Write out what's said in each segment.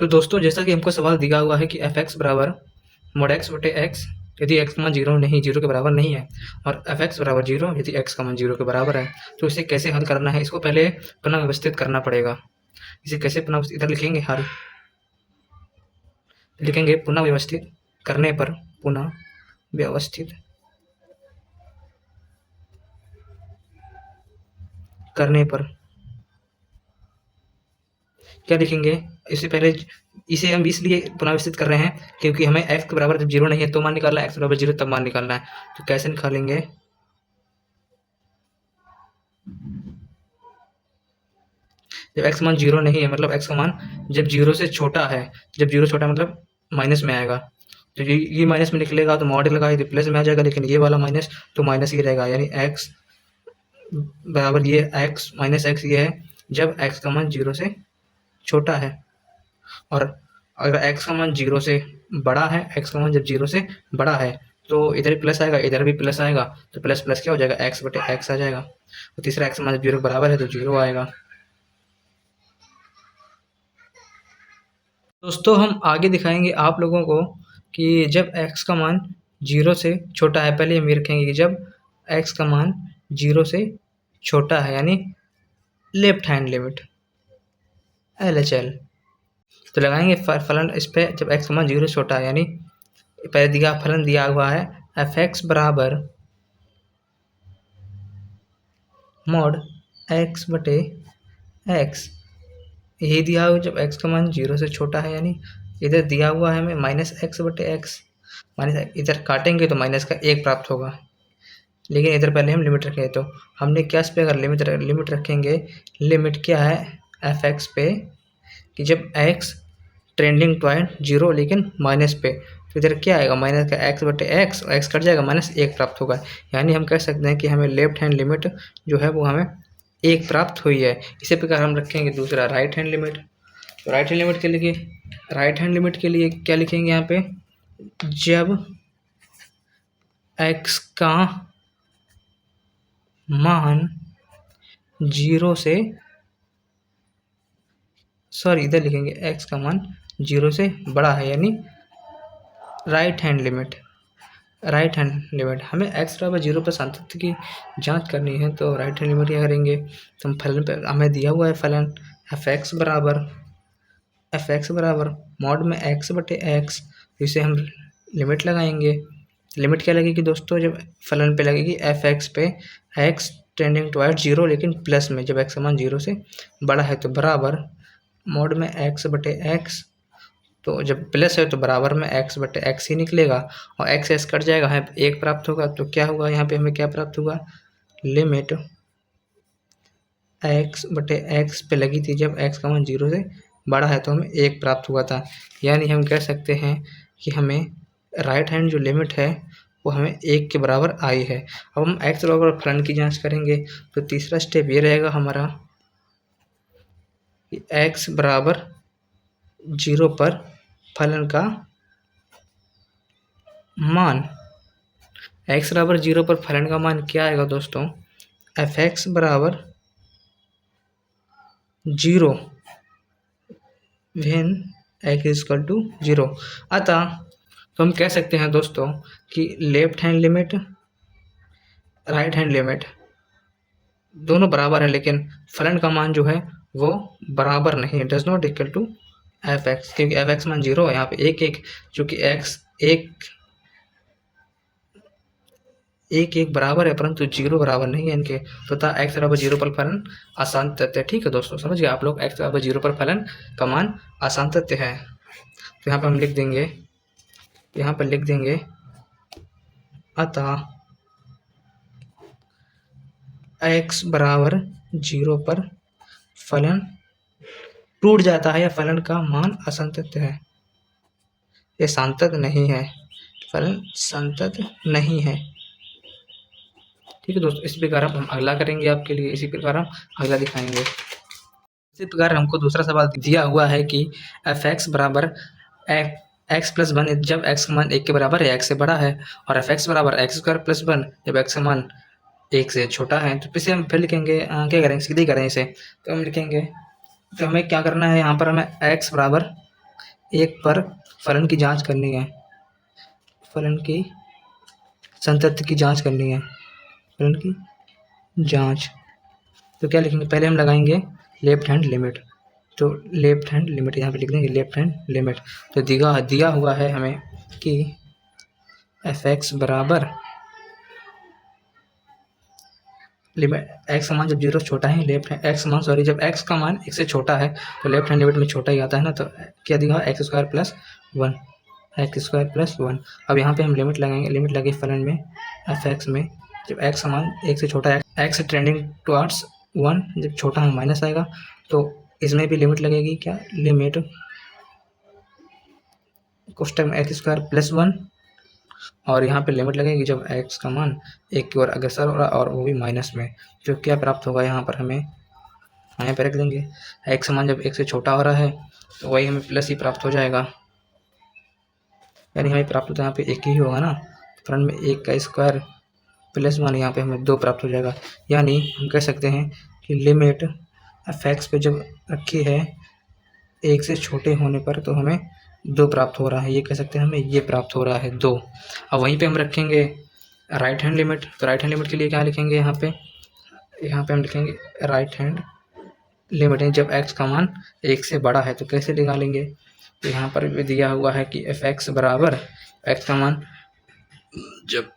तो दोस्तों जैसा कि हमको सवाल दिया हुआ है कि एफ एक्स बराबर मोड एक्स बटे एक्स यदि एक्स का मान जीरो के बराबर नहीं है और एफ एक्स बराबर जीरो यदि एक्स का मान जीरो के बराबर है, तो इसे कैसे हल करना है, इसको पहले पुनः व्यवस्थित करना पड़ेगा। इसे कैसे पुनः इधर लिखेंगे, हल लिखेंगे पुनः व्यवस्थित करने पर, पुनः व्यवस्थित करने पर क्या लिखेंगे। इससे पहले इसे हम इसलिए पुनरावस्थित कर रहे हैं क्योंकि हमें एक्स के बराबर जब जीरो नहीं है तो मान निकालना है, एक्स बराबर जीरो तब मान निकालना है। तो कैसे निकालेंगे, जब एक्स मान जीरो नहीं है मतलब एक्स का मान जब जीरो से छोटा है, जब जीरो छोटा मतलब माइनस में आएगा, तो ये माइनस में निकलेगा तो मॉड लगा तो प्लस में आ जाएगा, लेकिन ये वाला माइनस तो माइनस ही रहेगा, यानी एक्स बराबर ये एक्स माइनस एक्स ये है जब एक्स का मान जीरो से छोटा है। और अगर एक्स का मान जीरो से बड़ा है, एक्स का मान जब जीरो से बड़ा है तो इधर भी प्लस आएगा, इधर भी प्लस आएगा, तो प्लस प्लस क्या हो जाएगा, एक्स बटे एक्स आ जाएगा। तो तीसरा एक्स मान जब जीरो के बराबर है तो जीरो आएगा। दोस्तों हम आगे दिखाएंगे आप लोगों को कि जब x का मान जीरो से छोटा है, पहले हम ये रखेंगे कि जब x का मान जीरो से छोटा है यानी लेफ्ट हैंड लिमिट LHL, तो लगाएंगे फलन इस पे जब x का मान जीरो से छोटा है, यानी पहले दिया फलन दिया हुआ है एफ एक्स बराबर मॉड x बटे x, यही दिया हुआ जब x का मान जीरो से छोटा है, यानी इधर दिया हुआ है हमें माइनस एक्स बटे एक्स, माइनस इधर काटेंगे तो माइनस का एक प्राप्त होगा, लेकिन इधर पहले हम लिमिट रखें तो हमने क्या इस पे अगर लिमिट रखेंगे, लिमिट क्या है एफ एक्स पे कि जब x ट्रेंडिंग टॉइंट जीरो लेकिन माइनस पे, तो इधर क्या आएगा माइनस का एक्स बटे एक्स, एक्स कट जाएगा माइनस एक प्राप्त होगा, यानी हम कह सकते हैं कि हमें लेफ्ट हैंड लिमिट जो है वो हमें एक प्राप्त हुई है। इसी प्रकार हम रखेंगे दूसरा राइट हैंड लिमिट। तो राइट हैंड लिमिट के लिए क्या लिखेंगे यहाँ पे, जब x का मान जीरो से इधर लिखेंगे x का मान जीरो से बड़ा है, यानी राइट हैंड लिमिट हमें x बराबर जीरो पर सातत्य की जांच करनी है, तो राइट हैंड लिमिट क्या करेंगे, तो हम फलन पे हमें दिया हुआ है फलन एफ एक्स बराबर मॉड में x बटे x, इसे हम लिमिट लगाएंगे। लिमिट क्या लगेगी दोस्तों, जब फलन पे लगेगी एफ एक्स पे x टेंडिंग टुवर्ड जीरो लेकिन प्लस में, जब x का मान जीरो से बड़ा है तो बराबर मॉड में x बटे x, तो जब प्लस है तो बराबर में x बटे x ही निकलेगा और x s कट जाएगा, हमें एक प्राप्त होगा, तो क्या होगा यहाँ पे हमें क्या प्राप्त होगा, लिमिट x बटे x पे लगी थी जब x का मान जीरो से बड़ा है तो हमें एक प्राप्त हुआ था, यानी हम कह सकते हैं कि हमें राइट हैंड जो लिमिट है वो हमें एक के बराबर आई है। अब हम x बराबर फलन की जांच करेंगे, तो तीसरा स्टेप ये रहेगा हमारा कि x बराबर जीरो पर फलन का मान, x बराबर जीरो पर फलन का मान क्या आएगा दोस्तों, एफ एक्स बराबर zero when x equal to zero. अतः तो हम कह सकते हैं दोस्तों कि left hand limit right hand limit दोनों बराबर है, लेकिन फलन का मान जो है वो बराबर नहीं है, does not equal to f x, क्योंकि एफ एक्स मान जीरो है, यहाँ पे एक एक, चूँकि एक्स एक बराबर है परंतु जीरो बराबर नहीं है इनके, तथा एक्स बराबर जीरो पर फलन आसान तथ्य है। ठीक है दोस्तों, समझ गए आप लोग, एक्स बराबर जीरो पर फलन का मान आसान तथ्य है। तो यहाँ पर हम लिख देंगे, अतः एक्स बराबर जीरो पर फलन टूट जाता है या फलन का मान असंतत है, ये संतत नहीं है, फलन संतत नहीं है। ठीक है दोस्तों, इस प्रकार हम अगला करेंगे आपके लिए, इसी प्रकार हम अगला दिखाएंगे। इसी प्रकार हमको दूसरा सवाल दिया हुआ है कि एफ एक्स बराबर एक्स प्लस वन जब एक्स का मान एक के बराबर है, एक्स से बड़ा है, और एफ एक्स बराबर एक्स स्क्वायर प्लस वन जब एक्स का मान एक से छोटा है, तो फिर से हम फिर लिखेंगे क्या करेंगे, सीधे करें इसे, तो हम लिखेंगे, तो हमें क्या करना है, यहाँ पर हमें एक्स बराबर 1 पर फलन की जांच करनी है, फलन की संतत्य की जांच करनी है, फलन की जांच। तो क्या लिखेंगे, पहले हम लगाएंगे लेफ्ट हैंड लिमिट। तो लेफ्ट हैंड लिमिट यहाँ पे लिख देंगे, लेफ्ट हैंड लिमिट। तो दिया हुआ है हमें कि एफ एक्स बराबर लिमिट एक्स का मान जब 0 से छोटा है, लेफ्ट हैंड एक्स मान सॉरी जब एक्स का मान 1 से छोटा है तो लेफ्ट हैंड लिमिट में छोटा ही आता है ना। तो क्या दिया हुआ, x square plus 1, x square plus 1। अब यहाँ पे हम लिमिट लगाएंगे, लिमिट लगे फलन में एफ एक्स में, जब एक्स का मान 1 से छोटा है, एक्स ट्रेंडिंग टुवर्ड्स 1, जब छोटा है माइनस आएगा। तो इसमें भी लिमिट लगेगी, क्या लिमिट कुछ टाइम एक्स स्क्वायर प्लस 1, और यहाँ पे लिमिट लगेगी जब एक्स का मान 1 की ओर अग्रसर हो रहा और वो भी माइनस में। जो क्या प्राप्त होगा यहाँ पर हमें, यहाँ पर रख देंगे एक्स का मान जब 1 से छोटा हो रहा है तो वही हमें प्लस ही प्राप्त हो जाएगा, यानी हमें प्राप्त होता है यहाँ पे 1 ही होगा ना। फ्रंट में 1 का स्क्वायर प्लस 1, यहाँ पे हमें 2 प्राप्त हो जाएगा। यानी हम कह सकते हैं कि लिमिट एफ एक्स पे जब रखी है 1 से छोटे होने पर तो हमें 2 प्राप्त हो रहा है, ये कह सकते हैं हमें ये प्राप्त हो रहा है 2। अब वहीं पे हम रखेंगे राइट हैंड लिमिट। तो राइट हैंड लिमिट के लिए क्या लिखेंगे, यहाँ पे हम लिखेंगे राइट हैंड लिमिट है जब एक्स का मान 1 से बड़ा है। तो कैसे निकालेंगे, तो यहाँ पर भी दिया हुआ है कि एफ एक्स बराबर एक्स का मान जब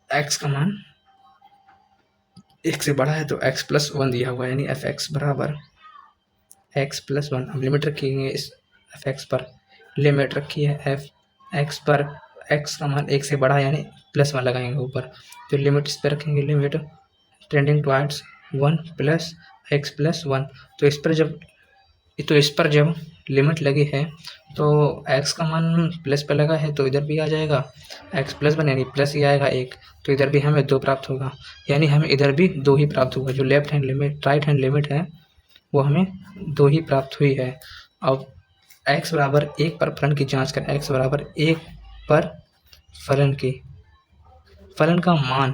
एक्स का मान 1 से बड़ा है तो x प्लस 1 दिया हुआ है, यानी एफ एक्स बराबर x प्लस 1। अब लिमिट रखिए इस एफ एक्स पर, लिमिट रखी है एफ एक्स पर, x का मान 1 से बड़ा है यानी प्लस 1 लगाएंगे ऊपर। तो लिमिट इस पर रखेंगे, limit tending towards 1 plus x plus 1। तो इस पर जब लिमिट लगी है तो x का मान प्लस पर लगा है तो इधर भी आ जाएगा x प्लस 1, यानी प्लस ही आएगा 1। तो इधर भी हमें 2 प्राप्त होगा, यानी हमें इधर भी 2 ही प्राप्त होगा। जो left hand limit right hand limit है वो हमें 2 ही प्राप्त हुई है। अब x बराबर 1 पर फलन की जांच करें, x बराबर 1 पर फलन का मान,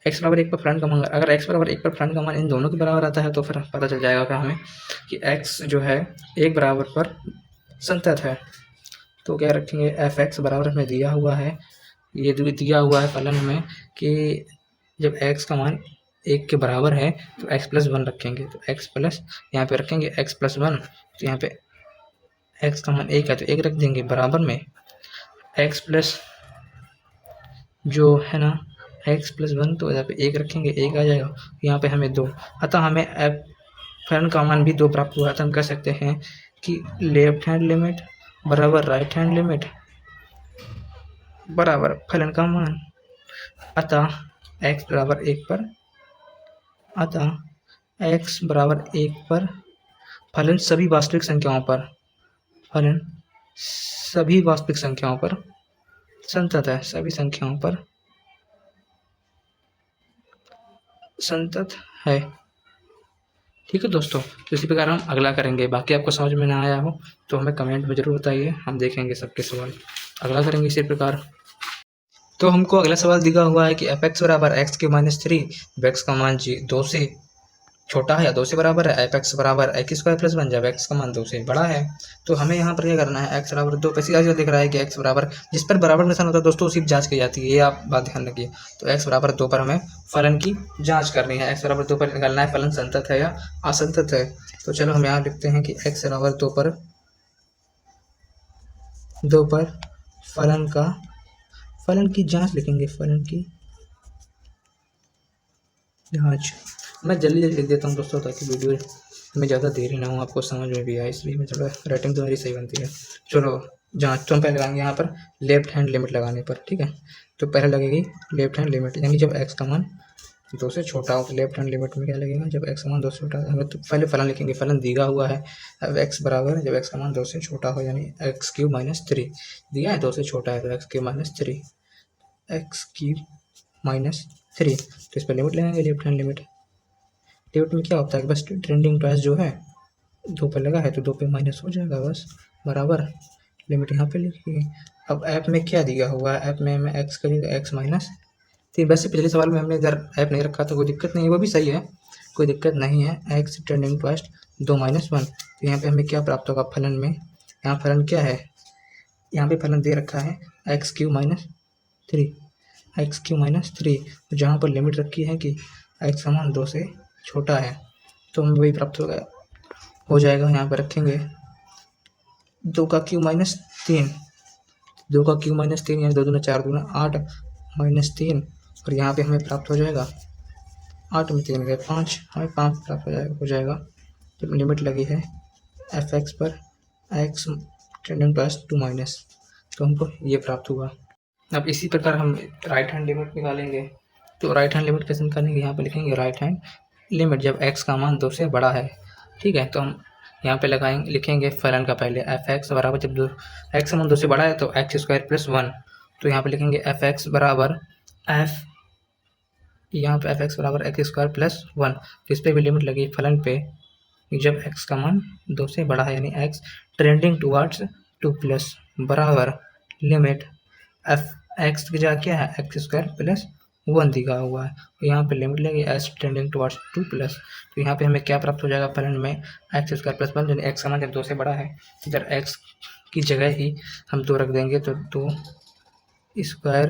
x बराबर 1 पर फलन का मान, अगर x बराबर 1 पर फलन का मान इन दोनों के बराबर आता है तो फिर पता चल जाएगा कि हमें कि x जो है 1 बराबर पर संतत है। तो क्या रखेंगे, एफ एक्स बराबर हमें दिया हुआ है, ये दिया हुआ है फलन में कि जब x का मान 1 के बराबर है तो x प्लस 1 रखेंगे। तो x प्लस यहाँ पे रखेंगे x प्लस 1, तो यहाँ पे x का मान 1 है तो 1 रख देंगे, बराबर में x प्लस जो है ना x प्लस 1, तो यहाँ पे 1 रखेंगे, 1 आ जाएगा, यहाँ पे हमें 2। अतः हमें एफ फलन का मान भी 2 प्राप्त हुआ। तो हम कह सकते हैं कि लेफ्ट हैंड लिमिट बराबर राइट हैंड लिमिट बराबर फलन का मान, अतः x बराबर 1 पर, अतः x बराबर 1 पर फलन सभी वास्तविक संख्याओं पर, फलन सभी वास्तविक संख्याओं पर संतत है, सभी संख्याओं पर संतत है। ठीक है दोस्तों, तो इसी प्रकार हम अगला करेंगे। बाकी आपको समझ में ना आया हो तो हमें कमेंट में ज़रूर बताइए, हम देखेंगे सबके सवाल, अगला करेंगे इसी प्रकार। तो हमको अगला सवाल दिया हुआ है कि एफ एक्स बराबर एक्स के -3 जब एक्स का मान 2 से छोटा है या 2 से बराबर है, एफ एक्स बराबर एक्स स्क्वायर प्लस 1 जब एक्स का मान 2 से बड़ा है। तो हमें यहाँ पर क्या करना है, एक्स बराबर 2 पे सीधा दिख रहा है कि एक्स बराबर, जिस पर बराबर निशान होता है दोस्तों उसी जांच की जाती है, ये आप बात ध्यान रखिए। तो एक्स बराबर 2 पर हमें फलन की जांच करनी है, एक्स बराबर 2 पर निकालना है फलन संतत है या असंतत है। तो चलो हम यहाँ लिखते हैं कि एक्स बराबर 2 पर फलन की जांच लिखेंगे, फलन की जांच। मैं जल्दी लिख देता हूँ दोस्तों ताकि वीडियो में ज़्यादा देरी ना हो, आपको समझ में भी आए, इसलिए मैं थोड़ा राइटिंग तो मेरी सही बनती है। चलो जांच तो हम पहले लगाएंगे यहाँ पर लेफ्ट हैंड लिमिट लगाने पर, ठीक है। तो पहले लगेगी लेफ्ट हैंड लिमिट, यानी जब एक्स का मान 2 से छोटा हो। तो लेफ्ट हैंड लिमिट में क्या लगेगा, जब एक्स का मान 2 से छोटा है, तो पहले फलन लिखेंगे, फलन दिया हुआ है। अब एक्स बराबर जब एक्स का मान 2 से छोटा हो, यानी x³ - 3 दिया है, 2 से छोटा है तो x³ - 3, x³ - 3। तो इस पर लिमिट लगाएंगे, लेफ्ट हैंड लिमिट। लिमिट में क्या होता है, बस ट्रेंडिंग टॉयस जो है 2 पे लगा है तो 2 पे माइनस हो जाएगा, बस बराबर लिमिट यहाँ पे लिखिए। अब ऐप में क्या दिया हुआ है, ऐप में हमें x करेगा x -3। वैसे पिछले सवाल में हमने इधर ऐप नहीं रखा तो कोई दिक्कत नहीं है, वो भी सही है, कोई दिक्कत नहीं है। x ट्रेंडिंग टॉयस 2 - 1, तो यहाँ पे हमें क्या प्राप्त होगा, फलन में यहाँ फलन क्या है, यहाँ पे फलन दे रखा है x³ - 3, x³ - 3, जहाँ पर लिमिट रखी है कि x समान 2 से छोटा है, तो हमें वही प्राप्त हो जाएगा। यहाँ पर रखेंगे 2 का क्यूब - 3, 2 का क्यूब - 3 यानी 2 दूना 4 दूना 8 - 3, और यहाँ पे हमें प्राप्त हो जाएगा 8 में 3 गए 5, हमें 5 प्राप्त हो जाएगा। जब लिमिट लगी है f(x) पर x टेंडिंग टू 2 तो हमको ये प्राप्त हुआ। अब इसी प्रकार हम राइट हैंड लिमिट निकालेंगे। तो राइट हैंड लिमिट कैसे निकालेंगे, यहाँ पे लिखेंगे राइट हैंड लिमिट जब x का मान 2 से बड़ा है। ठीक है, तो हम यहाँ पे लिखेंगे फलन का पहले f(x) बराबर जब x का मान 2 से बड़ा है तो x² + 1, तो यहाँ पे लिखेंगे f(x) बराबर यहाँ पे f(x) बराबर x² + 1, तो इस पर भी लिमिट लगी फलन पे जब x का मान 2 से बड़ा है, यानी x ट्रेंडिंग टुवर्ड्स 2+ बराबर लिमिट f(x) की जगह क्या है x² + 1 दिया हुआ है, तो यहाँ पे लिमिट लगी x टेंडिंग टुवर्ड्स 2+, तो यहाँ पे हमें क्या प्राप्त हो जाएगा फलन में x² + 1, यानी x का मान जब 2 से बड़ा है इधर x की जगह ही हम 2 रख देंगे, तो 2²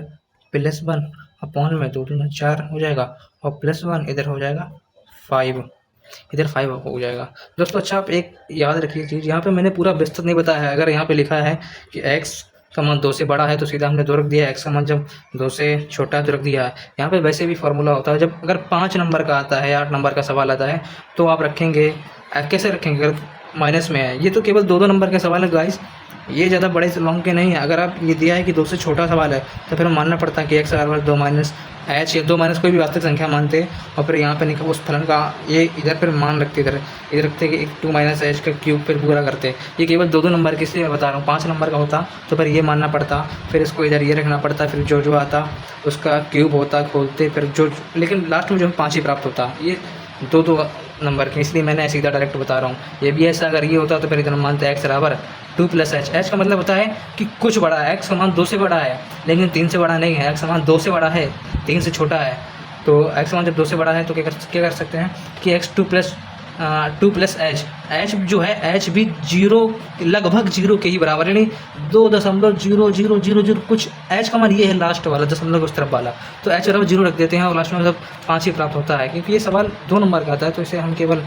+ 1 अपॉन में 2 दूना 4 हो जाएगा, और +1 इधर हो जाएगा 5, इधर 5 हो जाएगा। दोस्तों अच्छा आप एक याद रखिए चीज़, यहाँ पे मैंने पूरा विस्तृत नहीं बताया है। अगर यहाँ पे लिखा है कि x का मान 2 से बड़ा है तो सीधा हमने 2 रख दिया, x का मान जब 2 से छोटा है तो रख दिया है। यहाँ पे वैसे भी फार्मूला होता है, जब अगर 5 नंबर का आता है, 8 नंबर का सवाल आता है तो आप रखेंगे कैसे रखेंगे, अगर माइनस में है। ये तो केवल 2 नंबर का सवाल है गाइस, ये ज़्यादा बड़े से लॉन्ग के नहीं है। अगर आप ये दिया है कि 2 से छोटा सवाल है तो फिर मानना पड़ता है कि x बराबर 2 - h या 2 - कोई भी वास्तविक संख्या मानते, और फिर यहाँ पे निकल उस फलन का ये इधर फिर मान रखते, इधर रखते कि 2 - h का क्यूब फिर पूरा करते। ये केवल 2 नंबर के, इसलिए मैं बता रहा हूँ। 5 नंबर का होता तो फिर ये मानना पड़ता, फिर इसको इधर ये रखना पड़ता, फिर जो आता उसका क्यूब होता खोलते, फिर लेकिन लास्ट में जो 5 ही प्राप्त होता। ये 2 नंबर के, इसलिए मैंने सीधा डायरेक्ट बता रहा हूँ। ये भी ऐसा अगर ये होता तो फिर इतना मानते x बराबर 2 + h। h का मतलब होता है कि कुछ बड़ा है, x का मान 2 से बड़ा है लेकिन 3 से बड़ा नहीं है, x का मान 2 से बड़ा है 3 से छोटा है। तो x का मान जब 2 से बड़ा है तो क्या कर सकते हैं कि x 2 + h, h जो है h भी 0 लगभग 0 के ही बराबर, यानी 2.0000 कुछ h का मान ये है लास्ट वाला दशमलव उस तरफ वाला, तो h बराबर 0 रख देते हैं और लास्ट में मतलब 5 ही प्राप्त होता है। क्योंकि ये सवाल 2 नंबर का आता है तो इसे हम केवल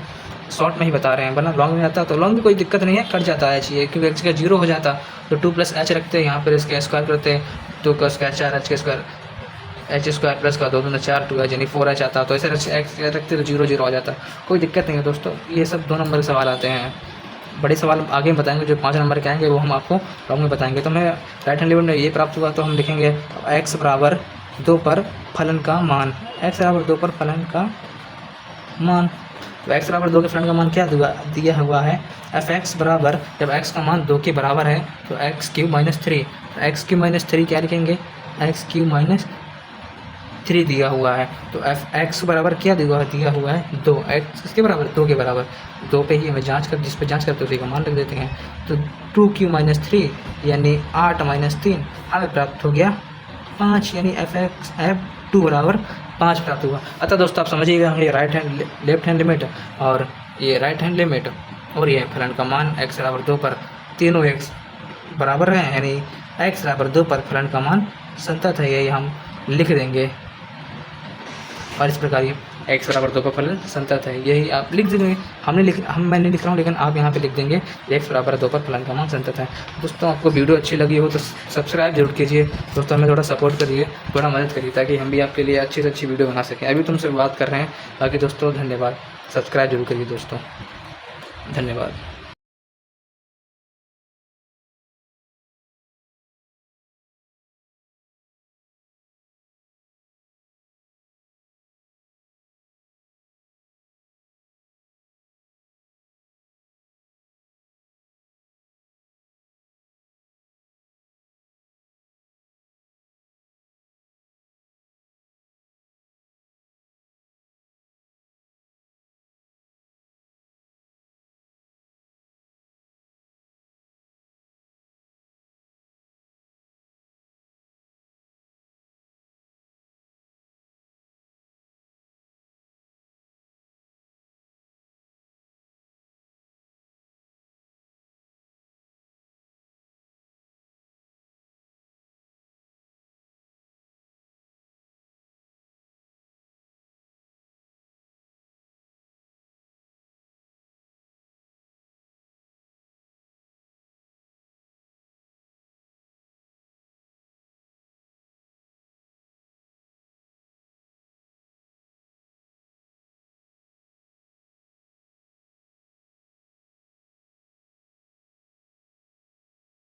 शॉर्ट में ही बता रहे हैं, वरना लॉन्ग में आता तो लॉन्ग में कोई दिक्कत नहीं है, कट जाता है चाहिए, क्योंकि x का 0 हो जाता तो 2 + h रखते हैं, यहाँ पर इसके स्क्वायर करते 2 का स्क्वायर 4 h² + का 2 दूना 4 2 यानी 4h आता, तो ऐसे x रखते तो 0 0 हो जाता, कोई दिक्कत नहीं है दोस्तों। ये सब 2 नंबर के सवाल आते हैं, बड़े सवाल आगे बताएंगे, जो 5 नंबर के आएंगे वो हम आपको लॉन्ग में बताएंगे। तो मैं राइट हैंड लिमिट में ये प्राप्त हुआ, तो हम लिखेंगे x बराबर 2 पर फलन का मान, x बराबर 2 पर फलन का मान, तो x बराबर 2 के फलन का मान क्या दिया हुआ है f(x) बराबर जब x का मान 2 के बराबर है तो x³ - 3, x³ - 3 क्या लिखेंगे x³ - 3 दिया हुआ है, तो f(x) बराबर क्या दिया हुआ है 2, x किसके बराबर 2 के बराबर, 2 पे ही हमें जिस पे जांच करते उसी का मान रख देते हैं, तो 2³ - 3 यानी 8 - 3 हमें प्राप्त हो गया 5, यानी f2 बराबर 5 प्राप्त हुआ। अतः दोस्तों आप समझिएगा, ये लेफ्ट हैंड लिमिट और ये राइट हैंड लिमिट और ये फलन का मान x बराबर 2 पर तीनों x बराबर हैं, यानी x बराबर 2 पर फलन का मान संतत है, यही हम लिख देंगे। और इस प्रकार ये x बराबर 2 पर फलन संतत है, यही आप लिख देंगे। मैं नहीं लिख रहा हूँ, लेकिन आप यहाँ पे लिख देंगे x बराबर 2 पर फलन का मान संतत है। दोस्तों आपको वीडियो अच्छी लगी हो तो सब्सक्राइब जरूर कीजिए दोस्तों, हमें थोड़ा सपोर्ट करिए, थोड़ा मदद करिए, ताकि हम भी आपके लिए अच्छी से अच्छी वीडियो बना सकें। अभी तुमसे बात कर रहे हैं, बाकी दोस्तों धन्यवाद, सब्सक्राइब जरूर करिए दोस्तों, धन्यवाद।